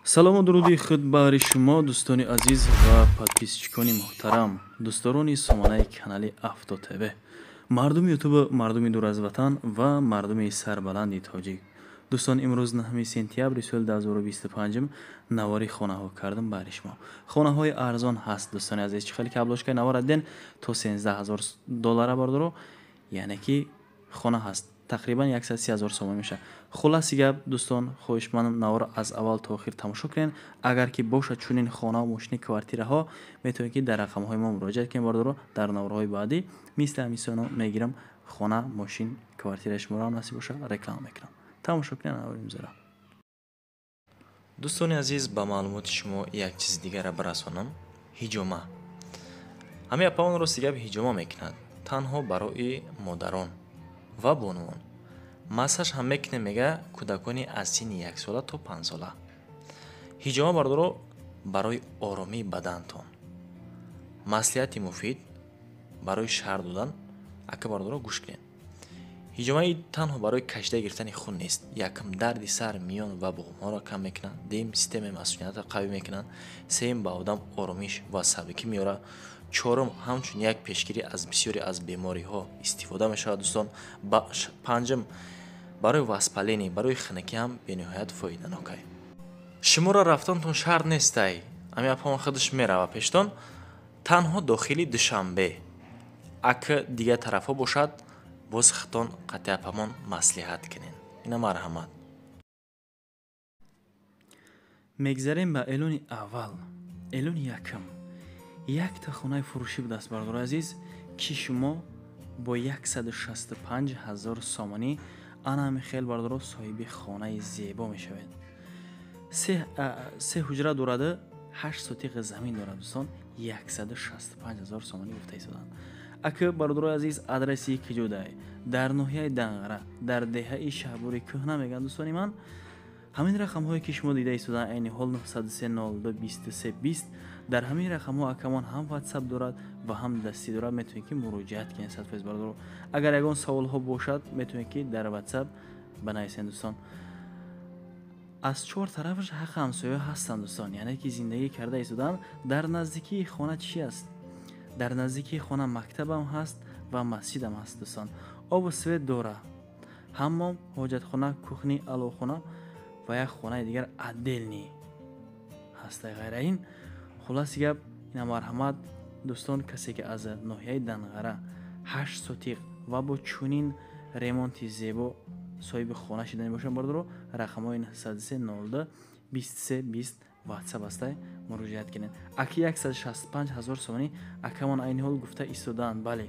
салому дуруди худ баъри шумо дӯстони азиз ва подписчикони муҳтарам, дӯстдорони сомонаи канали Авто ТВ, мардуми ютуб, мардуми дур аз ватан ва мардуми сарбаланди тоҷик. дӯстон, имрӯз 9 сентябри соли 2025 навори хонаҳо кардам баъри шумо. Хонаҳои арзон ҳаст дӯстони азиз, чӣ хеле ки аблошкаи навор адден то $13000 бардоро, яъне ки хона ҳаст. тақрибан 130,000 сомон меша. хулоси гап дӯстон, хоҳишмандам навор аз аввал то охир тамошо кунед. агар ки бошад чунин хона мошини квартираҳо, метавонед ки дар рақамҳои мо муроҷиат кунед бардоро. дар наворҳои баъдӣ мисли ҳамисоно мегирам, хона, мошин, квартираи шуморо ҳам насиб боша реклама мекунам. тамошо кунед навори музора. дӯстони азиз, ба маълумоти шумо як чизи дигара барасонам. ҳиҷома. ҳамин апаон рости гап ҳиҷома мекунад танҳо барои модарон ва бонуон. масаж ҳам мекуне, мега кӯдакони аз синни 1 сола то 5 сола. ҳиҷома бардоро барои оромии бадантон. маслиҳати муфид барои шаҳр додан, ака бардоро гӯш кунед. ҳиҷомаи танҳо барои кашида гирифтани хун нест. якм дарди сар, миён ва буғумҳоро кам мекунад. дуюм системаи масъулиятро қавӣ мекунад. сеюм ба одам оромиш ва сабукӣ меорад. чорум ҳамчун як пешгирӣ аз бисёре аз бемориҳо истифода мешавад дӯстон. панҷум барои воспаление, барои ханакӣ ҳам бениҳоят фоиданокай. шуморо рафтонтон шарт нестай. ами апамон худаш мерава пештон. танҳо дохили душанбе ака дигар тарафҳо бошад, боз хитон қати апамон маслиҳат кунен. ина марҳамат. мегзарем ба эълони аввал. эълони якм. якта хонаи фурӯшӣ ба даст бардор азиз, ки шумо бо 165,000 сомонӣ ана михел бардоро соҳиби хонаи зебо мешавед. се ҳуҷра дорад, 8 сотиқи замин дорад дӯстон. 165,000 сомонӣ гуфта истодан. ака бародарои азиз, адреси ки ҷодай дар ноҳияи Данғара, дар деҳаи Шаҳбури Кӯҳна меган дӯстони ман. ҳамин рақамҳое ки шумо дида истодан, айни ҳол 930022320, дар ҳамин рақамҳо акамон ҳам WhatsApp дорад ва ҳам дастӣ дорад. метавонед ки муроҷиат кунед 100% бардоро. агар ягон саволҳо бошад, метавонед ки дар WhatsApp банависед дӯстон. аз чор тарафаш ҳаққи ҳамсоя ҳастанд дӯстон, яъне ки зиндагӣ карда истодан. дар наздикии хона чӣ аст? дар наздикии хона мактабам ҳаст ва масҷидам ҳаст дӯстон. обу свет дора, ҳаммом, ҳоҷатхона, кухни, алохона ва як хонаи дигар отдельни ҳастай. ғайра ин, хулоси гап ина марҳамат дӯстон, касе ки аз ноҳияи Данғара 8 сотиқ ва бо чунин ремонти зебо соҳиби хона шидани бошад бардоро, рақамҳои 930022320 WhatsApp ҳастай, муроҷиат кунед. аки 165,000 сомонӣ акамон айни ҳол гуфта истодаанд, бале,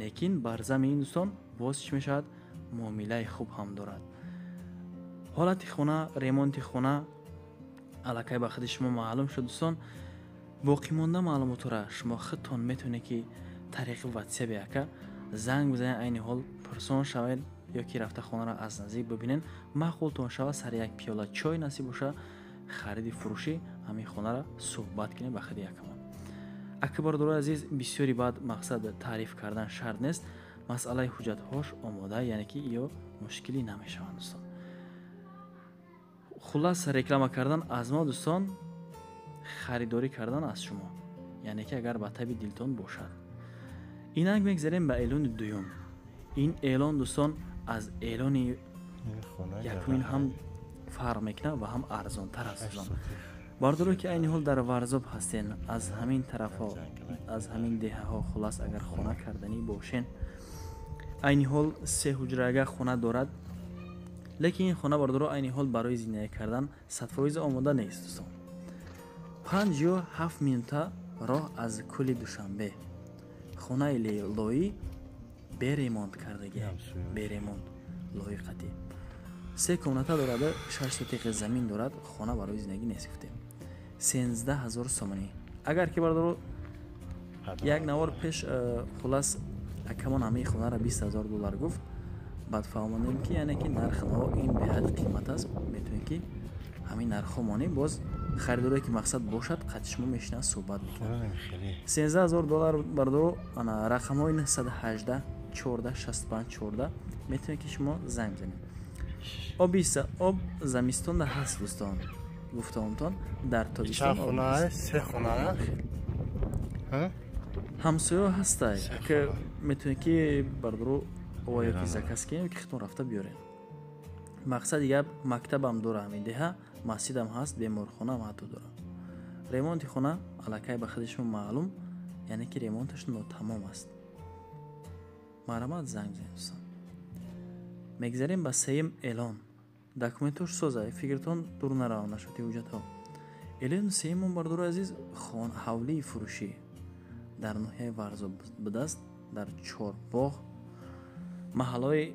лекин бар замин дӯстон боз чӣ мешавад, муомилаи хуб ҳам дорад. ҳолати хона, ремонти хона аллакай ба худи шумо маълум шуд дӯстон. боқӣ монда маълумотро шумо худтон метавонед ки тариқи WhatsApp ака занг бизанед, айни ҳол пурсон шавед ё ки рафта хонаро аз наздик бибинед. маъқултон шава сар як пиёла чой насиб боша, хариди фурӯшӣ ҳамин хонаро суҳбат кунед ба худи акамон. ака бардорои азиз, бисёри баъд мақсад таъриф кардан шарт нест. масъалаи ҳуҷҷатҳош омода, яъне ки ё мушкилӣ намешаванд дӯстон. хулас реклама кардан аз мо дӯстон, харидорӣ кардан аз шумо, яъне ки агар ба таби дилтон бошад. инак мегзарем ба эълони дуюм. ин эълон дӯстон аз эълони якумин ҳам фарқ мекунад ва ҳам арзонтар аст дӯстон. бардоро ки айни ҳол дар варзоб ҳастен, аз ҳамин тарафҳо, аз ҳамин деҳаҳо, хулас агар хона карданӣ бошен, айни ҳол 3 ҳуҷрага хона дорад, лекин ин хона бардоро айни ҳол барои зиндагӣ кардан 100% омода нест дӯстон. 5 ё 7 минута роҳ аз кӯли Душанбе. хонаи лоӣ беремонт кардагӣ, беремонт лоӣ қатӣ. 3 комната дорад, 6 сотиқи замин дорад. хона барои зиндагӣ нест гуфтем. 13,000 сомонӣ. агар ки бардоро як навор пеш хулас акамон ҳамаи хонаро $20,000 гуфт, баъд фаҳмондем ки яъне ки нархҳо ин беҳад қимат аст. метавонед ки ҳамин нархҳо монӣ, боз харидоре ки мақсад бошад қати шумо мешинад суҳбат мекунад. $13,000 бардоро ана рақамҳои 918 14 65 14 метавонед ки шумо занг бизанед. об замистонда ҳаст дӯстон. گفتمتون در چند تابستان خونه است؟ 3 خونه است؟ همسایه هستای که میتونه که بردارو و یکی زکس کنیم که خطون رفته بیارین. مقصد دیگه مکتب هم دوره همیده، مسجد هم هست، بیمارخانه هم حتی دوره. ریمونت خونه علاقه به خودشون معلوم، یعنی که ریمونتش ناتمام است. مرمت زنگ زنیم. میگذاریم به سیم اعلان. دکومنتوش سازه فکرتون دور نراه نشدی وجود ها. اعلان سیمون بردار عزیز حولی فروشی در ناحیه ورزا بدست در چهارباغ محله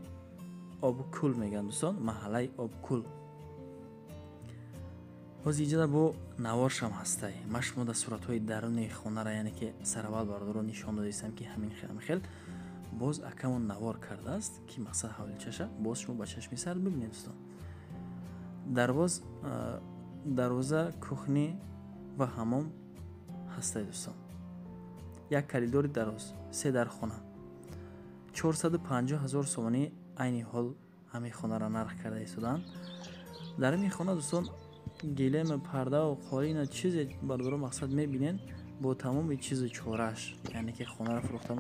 آبکل میگن دوستان، محله آبکل. باز اینجا با نوارش هم هسته. مش مده صورت های درون خونه را یعنی که سرول بردار رو نشان دادیستم که همین خیل باز اکمون نوار کرده است که مقصد حولی چشه. باز شما با چشمی سر ببینید دوستان. دروازه کخنی و حمام هسته دوستان. یک کلیدور دراز 3 در خانه 450,000 سومانی عین حال همین خانه را نرخ کرده ایستادن. در این خانه دوستان گلیم پرده و قالین چیزی بردارو مقصد میبینین با تمام چیز چورش، یعنی که خانه را فروخته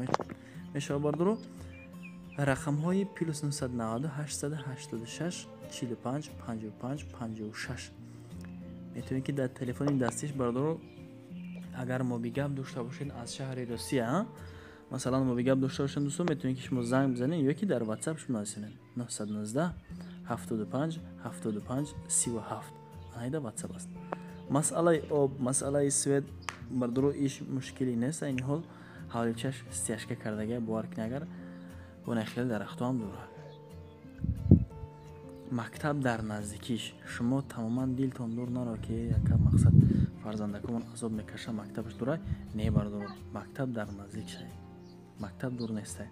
میشه. بردارو رقم های +990 886 45 55 56 میتونید که در تلفن دستیش بردارو اگر موبیگپ داشته باشین از شهر روسیه، مثلا موبیگپ داشته باشین دوستان میتونید که شما زنگ بزنین یا که در واتساپ شما نویسین 919 75 75 37 اینجا واتساپ است. مسئله آب، مسئله سوید بردارو ایش مشکلی نیست. این حال حالی چش استیاشکه کردگه بوارک نگر و نخیل درختو هم دوره. مکتب در نزدیکیش شما تماما دیلتون دور نرا که یک مقصد فرزندکمون عذاب میکشه مکتبش دوره نه بردارو. مکتب در نزدیک شه، مکتب دور نیسته.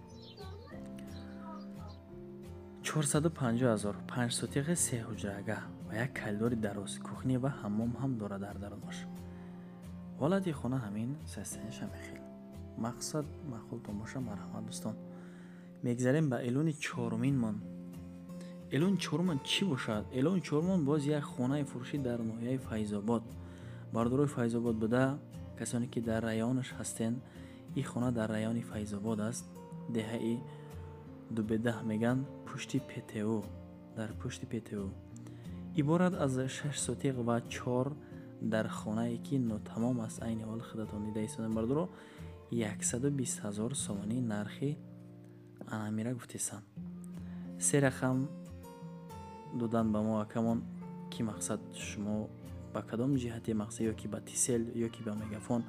450,000 5 سوتیق 3 حجرهگه و یک کلدور دراز کخنی و حمام هم داره در درونش. ولادی خونه همین سستنش هم خیلی مقصد مخلطون باشه. مرحمت دوستان میگذاریم به ایلون چهارمین من. ایلون چهارمین چی باشد؟ ایلون چهارمین باز یک خانه فروشی در ناحیه فیض‌آباد. برداروی فیض‌آباد بوده کسانی که در رایانش هستن. این خانه در رایان فیض‌آباد است. دهه 2 میگن پشتی PTO. در پشتی PTO عبارت از 6 سوتیق و 4 در خانه ای که ناتمام است. عین حال خودتون دیده ایستادن. بردارو 120,000 سومانی نرخی انامیره گفتیستن. 3 رقم دادن به ما کمان که مقصد شما با کدام جهتی مقصد یا که با تیسل یا که با مگافون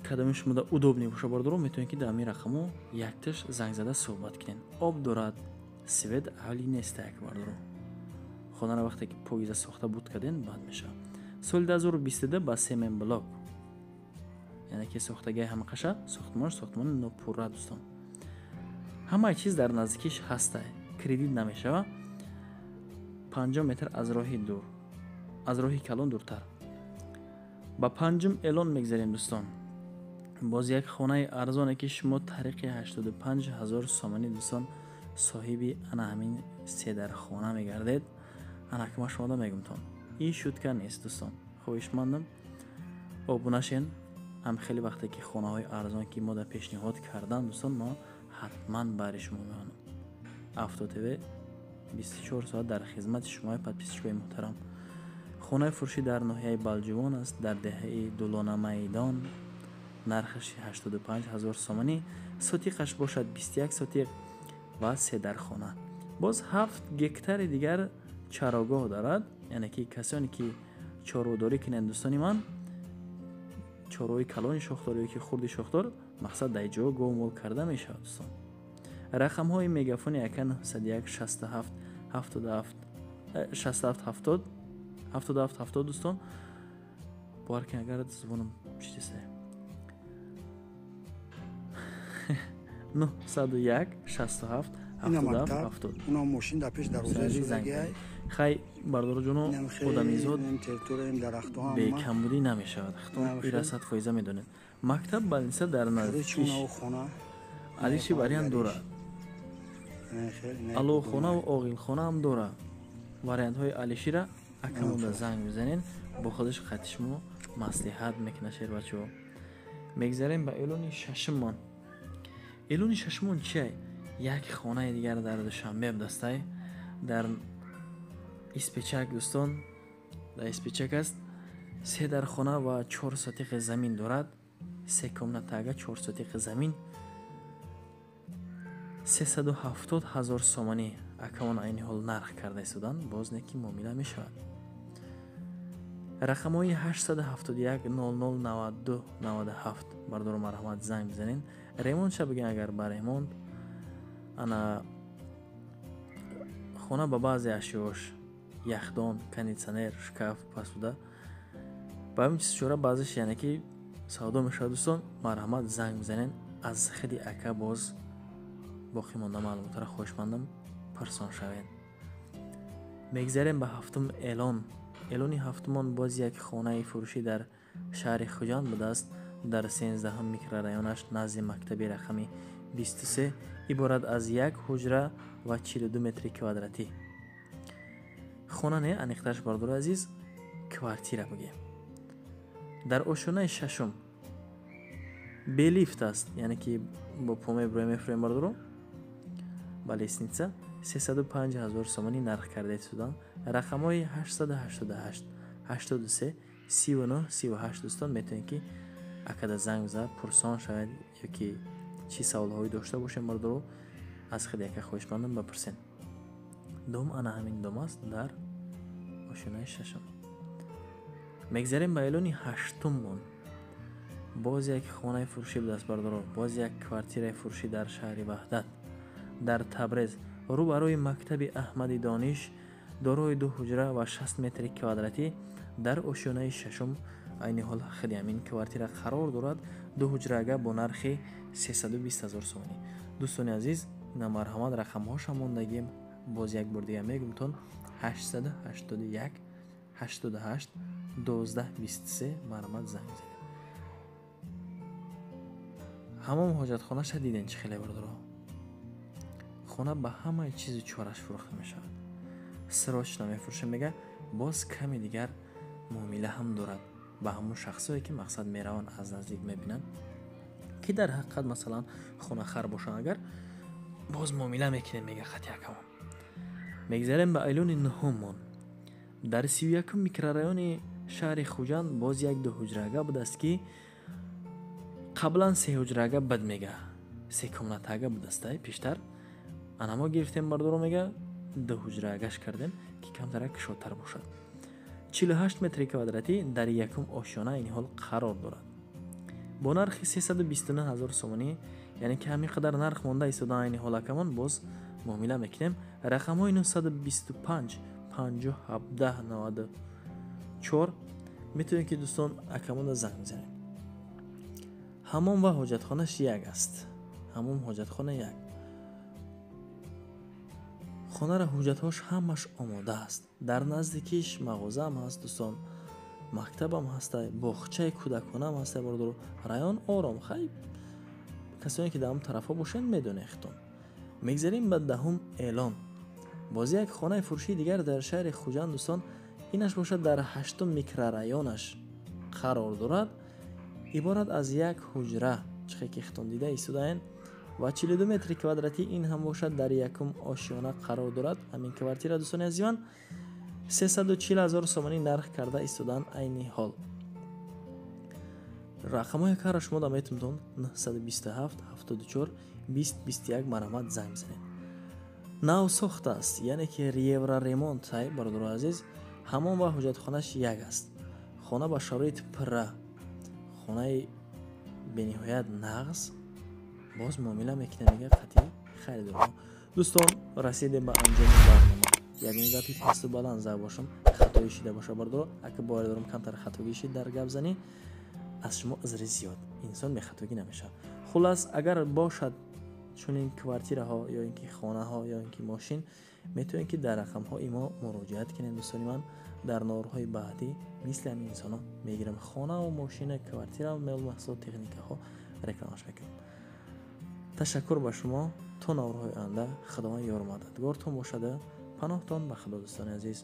کدامش شما دا удобнее باشه بردارو میتونید که در می رقمو یکتش زنگ زده صحبت کنین. آب دارد سوید حالی نیست یک بردارو. خانه را وقتی که پویزه ساخته بود کردین بعد میشه. سال 2022 با سیمن بلاک یعنی که ساختگی همه قشه ساختمان نوپوره دوستان. همه چیز در نزدیکیش هسته. کردیت نمیشه. 5 متر از راهی دور، از راهی کلان دورتر. با 5 اعلان میگذاریم دوستان. باز یک خانه ارزانه که شما طریق 85,000 سومانی دوستان صاحبی انا همین 3 در خانه میگردید. انا که ما شما دا میگم تون این شوتکن نیست دوستان. خواهشمندم آبونه شین. هم خیلی وقتی که خانه های ارزان که ما دا پیشنهاد کردن دوستان ما حتما برای شما میانم. افتو تیوی 24 ساعت در خدمت شما پادپیسچوی محترم. خانه فروشی در ناحیه بلجوان است. در دهه دولانه میدان. نرخش 85,000 سومانی. سوتیقش باشد 21 سوتیق و 3 در خانه. باز 7 گکتر دیگر چراگاه دارد. یعنی که کسانی که چاروداری کنند دوستانی من چاروی کلان شاخداری که خوردی شاخدار مقصد در جا گومول کرده میشه دوستان. رقم های میگافون 1901 67 77 67 70 77 70 دوستان. بارکن اگر زبانم چیزه 901 67 77 70 اونا ماشین در پیش در روزه شده خیلی بردار جونو خودمیزاد به کمبودی نمیشه. خطون این رسد فایزه میدونه. مکتب بلنسه در نزدیکیش علیشی بریان دوره. الو خونه و آقیل خونه هم دوره. وریانت های علیشی را акамон занг бизанен бо худаш хатишмо маслиҳат мекуна шербачо. мегзарем ба элони шашмон. элони шашмон чия? як хонаи дигар дар душанбе дастай дар испечак дӯстон. дар испечак аст 3 дар хона ва 4 сотиқи замин дорад. 3 комнатага 4 сотиқи замин 370,000 сомонӣ акамон айни ҳол нарх карда истодан. боз не ки муомила мешавад. рақамҳои 871 00 92 97 бардору марҳамат занг бизанен. ремонт ша бигем агар ба ремонт ана хона ба баъзе ашёш яхдон, кондитсионер, шкаф пасуда ба ҳамин чиз чора баъзеш яъне ки савдо мешавад дӯстон. марҳамат занг бизанен. аз хиди ака боз боқӣ монда маълумотаро хоҳишмандам парсон шавед. мегзарем ба ҳафтум элон. элони ҳафтумон боз як хонаи фурӯшӣ дар шаҳри хуҷанд будааст. дар 13 микрорайонаш назди мактаби рақами 23 иборат аз як ҳуҷра ва 42 метри квадратӣ. хона не аниқташ бардор азиз, квартира бигем. дар ошонаи шашум белифт аст, яъне ки бо по мефурем бардоро ба лестница 305,000 сомонӣ нарх карда истодан. рақамҳои 888 83 39 38 дӯстон метавонед ки акада занг биза пурсон шавед ё ки чӣ саволҳои дошта бошем бардоро аз худи ака хоҳишмандам бапурсен. дом ана ҳамин дом аст дар ошонаи шашум. мегзарем ба элони ҳаштуммон. боз як хонаи фурӯшӣ будааст бардоро. боз як квартираи фурӯшӣ дар шаҳри ваҳдат дар Табрез рӯбарӯи мактаби Аҳмади Дониш дорои 2 ҳуҷра ва 60 метри квадратӣ дар ошонаи шашум айни ҳол хиди ҳамин квартира қарор дорад. 2 ҳуҷрага бо нархи 320,000 сомонӣ. дӯстони азиз, ина марҳамат рақамҳоша мондагим боз як бор дига мегумтон 881 88 12 23 марҳамат занг занед. ҳамон ҳоҷатхонаша диден чӣ хеле бардоро. хона ба ҳамаи чизи чораш фурӯхта мешавад. сироч намефурӯшем мега боз каме дигар муомила ҳам дорад ба ҳамон шахсое ки мақсад мераванд аз наздик мебинанд ки дар ҳақиқат масалан хонахар бошанд. агар боз муомила мекунем мега хати акамон. мегзарем ба айлони нуҳуммон. дар 31 микрорайони шаҳри хуҷанд боз як 2 ҳуҷрага будааст ки қаблан 3 ҳуҷрага бад мега 3 комнатага будастай пештар анамо гирифтем бардоро мега 2 ҳуҷрагаш кардем ки камтара кушодтар бошад. 48 метри квадратӣ дар якум ошёна айни ҳол қарор дорад. бо нархи 329,000 сомонӣ, яъне ки ҳамин қадар нарх монда истодан айни ҳол акамон боз муомила мекунем. рақамҳои 925 50 17 94 метавонем ки дӯстон акамонда занг бизанем. ҳамон ва ҳоҷатхонаш як аст. ҳамон ҳоҷатхона як. хонара ҳуҷҷатҳош ҳамаш омода аст. дар наздикиш мағозаам ҳаст дӯстон, мактабам ҳастай, боғчаи кӯдаконам ҳастай бардоро. район ором, хай касоне ки дар ҳам тарафҳо бошанд медонехтон. мегзарем ба 10 элон. боз як хонаи фурӯшии дигар дар шаҳри хуҷанд дӯстон, инаш бошад дар 8 микрорайонаш қарор дорад. иборат аз як ҳуҷра чихе ки хитон дида истодаен ва 42 метри квадратӣ ин ҳам бошад дар якум ошёна қарор дорад. ҳамин квартира дӯстони азизан 340,000 сомонӣ нарх карда истодан айни ҳол. рақамҳои акаро шумо да метумтон 927 74 20 21 марҳамат занг бизанед. нав сохта аст, яъне ки евро ремонт ай бародаро азиз. ҳамон ва ҳуҷҷатхонаш як аст. хона ба шароити пурра, хонаи бениҳоят нағз. боз муомила мекунем мега қати харидорҳо. дӯстон, расидем ба анҷоми барнома. ягон гапи пасту баланд зад бошам, хатои шида боша бардоро. ака боварӣ дорам камтар хатогӣ шид дар гап занӣ, аз шумо азри зиёд инсон бехатогӣ намешавад. хулас агар бошад чунин квартираҳо ё ин ки хонаҳо ё ин ки мошин, метавонед ки дар рақамҳои мо муроҷиат кунед. дӯстони ман, дар норҳои баъдӣ мисли ҳамин инсонҳо мегирам хонаву мошина, квартира, маҳсулот, техникаҳо рекламаш мекунам. ташаккур ба шумо. то наврҳои оянда худованд ёр мададгортон бошада. паноҳтон ба худо дӯстони азиз.